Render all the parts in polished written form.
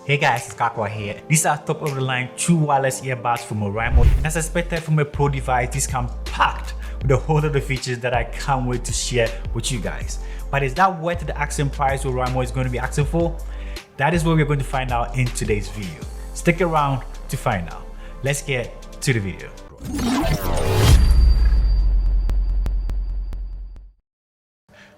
Hey guys, it's Rickaquaog here. These are top of the line true wireless earbuds from Oraimo. As expected from a pro device, these come packed with a whole lot of features that I can't wait to share with you guys. But is that worth the asking price Oraimo is going to be asking for? That is what we're going to find out in today's video. Stick around to find out. Let's get to the video.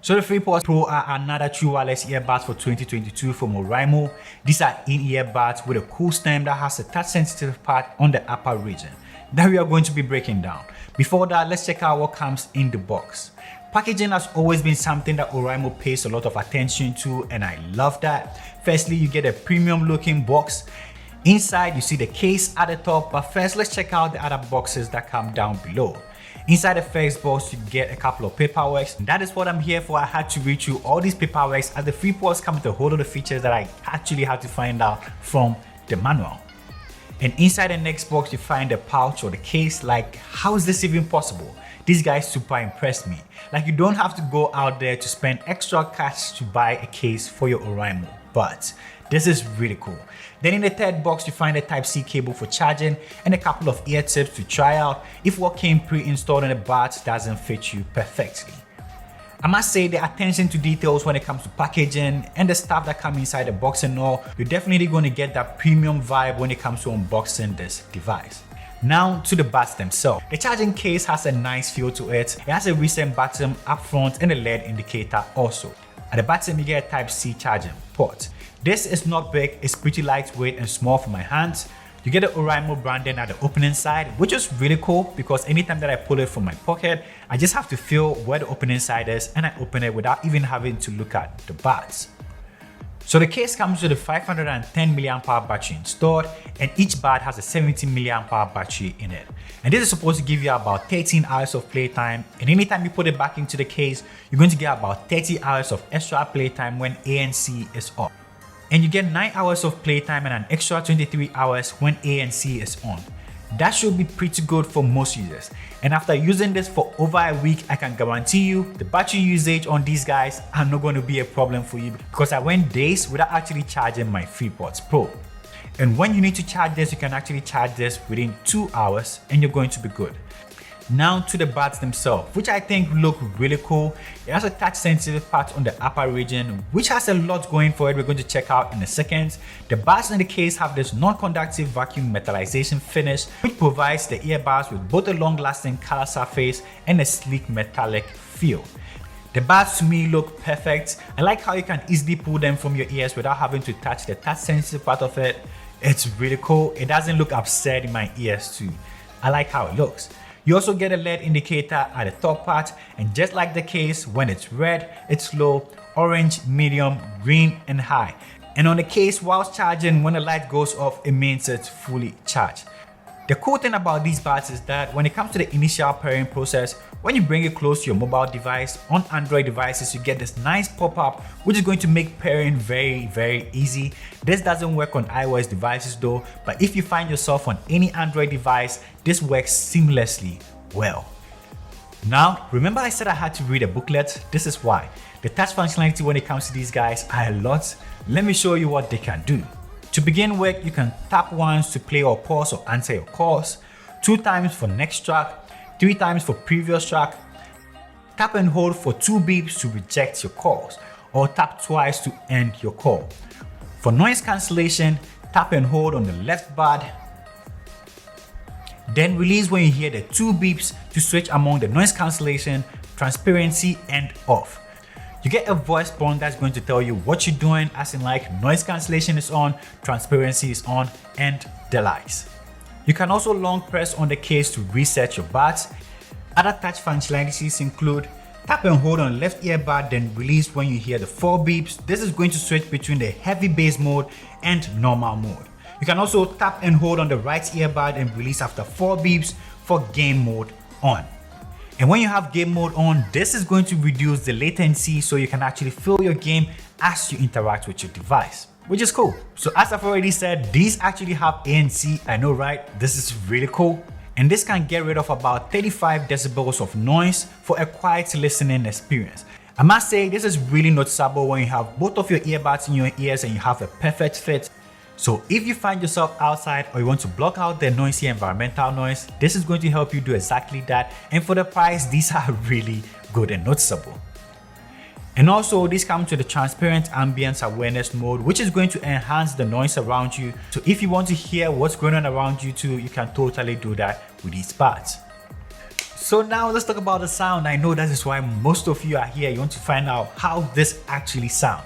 So the FreePods Pro are another true wireless earbuds for 2022 from Oraimo. These are in-ear buds with a cool stem that has a touch-sensitive part on the upper region that we are going to be breaking down. Before that, let's check out what comes in the box. Packaging has always been something that Oraimo pays a lot of attention to, and I love that. Firstly, you get a premium looking box. Inside, you see the case at the top, but first let's check out the other boxes that come down below. Inside the first box, you get a couple of paperworks. That is what I'm here for. I had to read through all these paperworks as the FreePods come with a whole lot of features that I actually had to find out from the manual. And inside the next box, you find the pouch or the case. Like, how is this even possible? These guys super impressed me. Like, you don't have to go out there to spend extra cash to buy a case for your Oraimo, but this is really cool. Then in the third box, you find a Type-C cable for charging and a couple of ear tips to try out if what came pre-installed in the buds doesn't fit you perfectly. I must say the attention to details when it comes to packaging and the stuff that come inside the box and all, you're definitely going to get that premium vibe when it comes to unboxing this device. Now to the buds themselves. The charging case has a nice feel to it. It has a reset button up front and a LED indicator also. At the bottom, you get a Type-C charging port. This is not big, it's pretty lightweight and small for my hands. You get the Oraimo branding at the opening side, which is really cool because anytime that I pull it from my pocket, I just have to feel where the opening side is and I open it without even having to look at the buds. So the case comes with a 510 mAh battery installed, and each bud has a 70 mAh battery in it. And this is supposed to give you about 13 hours of playtime, and anytime you put it back into the case, you're going to get about 30 hours of extra playtime when ANC is off. And you get 9 hours of playtime and an extra 23 hours when ANC is on. That should be pretty good for most users. And after using this for over a week, I can guarantee you the battery usage on these guys are not going to be a problem for you because I went days without actually charging my FreePods Pro. And when you need to charge this, you can actually charge this within 2 hours and you're going to be good. Now to the buds themselves, which I think look really cool. It has a touch sensitive part on the upper region, which has a lot going for it. We're going to check out in a second. The buds in the case have this non-conductive vacuum metallization finish, which provides the earbuds with both a long-lasting color surface and a sleek metallic feel. The buds to me look perfect. I like how you can easily pull them from your ears without having to touch the touch sensitive part of it. It's really cool. It doesn't look absurd in my ears too. I like how it looks. You also get a LED indicator at the top part, and just like the case, when it's red, it's low, orange, medium, green, and high. And on the case, whilst charging, when the light goes off, it means it's fully charged. The cool thing about these buds is that when it comes to the initial pairing process, when you bring it close to your mobile device, on Android devices, you get this nice pop-up, which is going to make pairing very easy. This doesn't work on iOS devices though, but if you find yourself on any Android device, this works seamlessly well. Now, remember I said I had to read a booklet? This is why. The touch functionality when it comes to these guys are a lot. Let me show you what they can do. To begin with, you can tap once to play or pause or answer your calls, 2 times for next track, 3 times for previous track, tap and hold for 2 beeps to reject your calls, or tap twice to end your call. For noise cancellation, tap and hold on the left bud, then release when you hear the 2 beeps to switch among the noise cancellation, transparency, and off. You get a voice prompt that's going to tell you what you're doing, as in like noise cancellation is on, transparency is on, and the likes. You can also long press on the case to reset your buds. Other touch functionalities include tap and hold on the left earbud, then release when you hear the 4 beeps. This is going to switch between the heavy bass mode and normal mode. You can also tap and hold on the right earbud and release after 4 beeps for game mode on. And when you have game mode on, this is going to reduce the latency so you can actually feel your game as you interact with your device, which is cool. So as I've already said, these actually have ANC. I know, right? This is really cool. And this can get rid of about 35 decibels of noise for a quiet listening experience. I must say this is really noticeable when you have both of your earbuds in your ears and you have a perfect fit. So if you find yourself outside or you want to block out the noisy environmental noise, this is going to help you do exactly that. And for the price, these are really good and noticeable. And also, this comes with the transparent ambience awareness mode, which is going to enhance the noise around you. So if you want to hear what's going on around you too, you can totally do that with these pads. So now let's talk about the sound. I know that is why most of you are here. You want to find out how this actually sounds.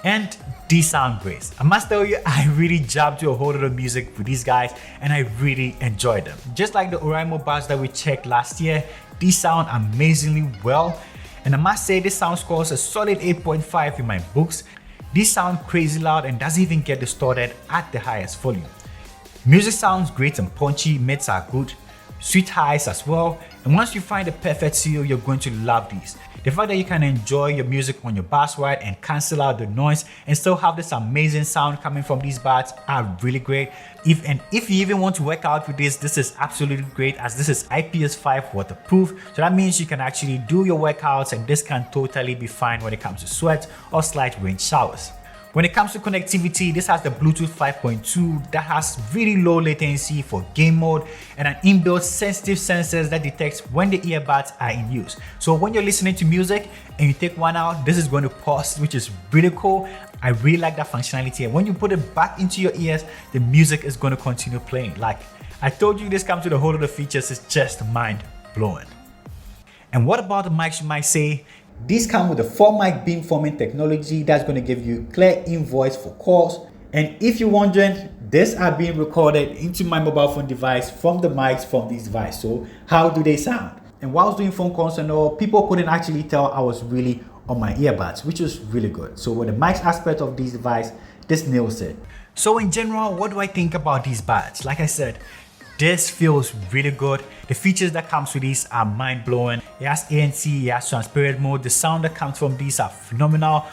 And these sound great. I must tell you, I really jabbed to a whole lot of music with these guys and I really enjoyed them. Just like the Oraimo buds that we checked last year, these sound amazingly well. And I must say, this sound scores a solid 8.5 in my books. These sound crazy loud and doesn't even get distorted at the highest volume. Music sounds great and punchy, mids are good, sweet highs as well. And once you find the perfect seal, you're going to love these. The fact that you can enjoy your music on your bass ride and cancel out the noise and still have this amazing sound coming from these buds are really great. If you even want to work out with this is absolutely great, as this is IPS5 waterproof. So that means you can actually do your workouts and this can totally be fine when it comes to sweat or slight rain showers. When it comes to connectivity, this has the Bluetooth 5.2 that has really low latency for game mode and an inbuilt sensitive sensors that detects when the earbuds are in use. So when you're listening to music and you take one out, this is going to pause, which is really cool. I really like that functionality. And when you put it back into your ears, the music is going to continue playing. Like I told you, this comes with a whole lot of features. It's just mind blowing. And what about the mics, you might say? These come with a 4-mic beamforming technology that's going to give you clear in-voice for calls. And if you're wondering, these are being recorded into my mobile phone device from the mics from this device. So how do they sound? And while I was doing phone calls and all, people couldn't actually tell I was really on my earbuds, which was really good. So with the mics aspect of this device, this nails it. So in general, what do I think about these buds? Like I said, this feels really good. The features that comes with these are mind-blowing. It has ANC, it has transparent mode. The sound that comes from these are phenomenal.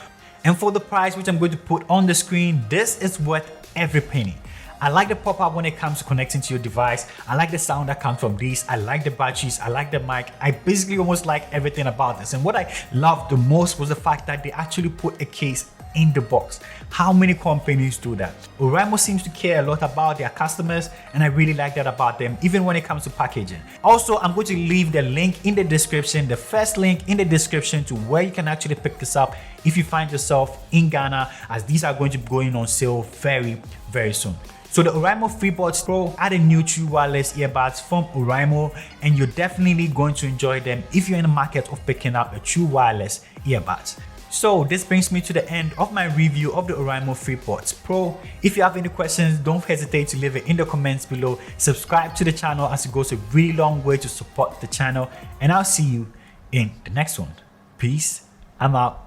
And for the price, which I'm going to put on the screen, this is worth every penny. I like the pop-up when it comes to connecting to your device. I like the sound that comes from these. I like the batteries. I like the mic. I basically almost like everything about this. And what I loved the most was the fact that they actually put a case in the box. How many companies do that? Oraimo seems to care a lot about their customers and I really like that about them, even when it comes to packaging. Also, I'm going to leave the link in the description, the first link in the description to where you can actually pick this up if you find yourself in Ghana, as these are going to be going on sale very, very soon. So the Oraimo FreePods Pro are the new true wireless earbuds from Oraimo and you're definitely going to enjoy them if you're in the market of picking up a true wireless earbuds. So this brings me to the end of my review of the Oraimo FreePods Pro. If you have any questions, don't hesitate to leave it in the comments below. Subscribe to the channel as it goes a really long way to support the channel. And I'll see you in the next one. Peace. I'm out.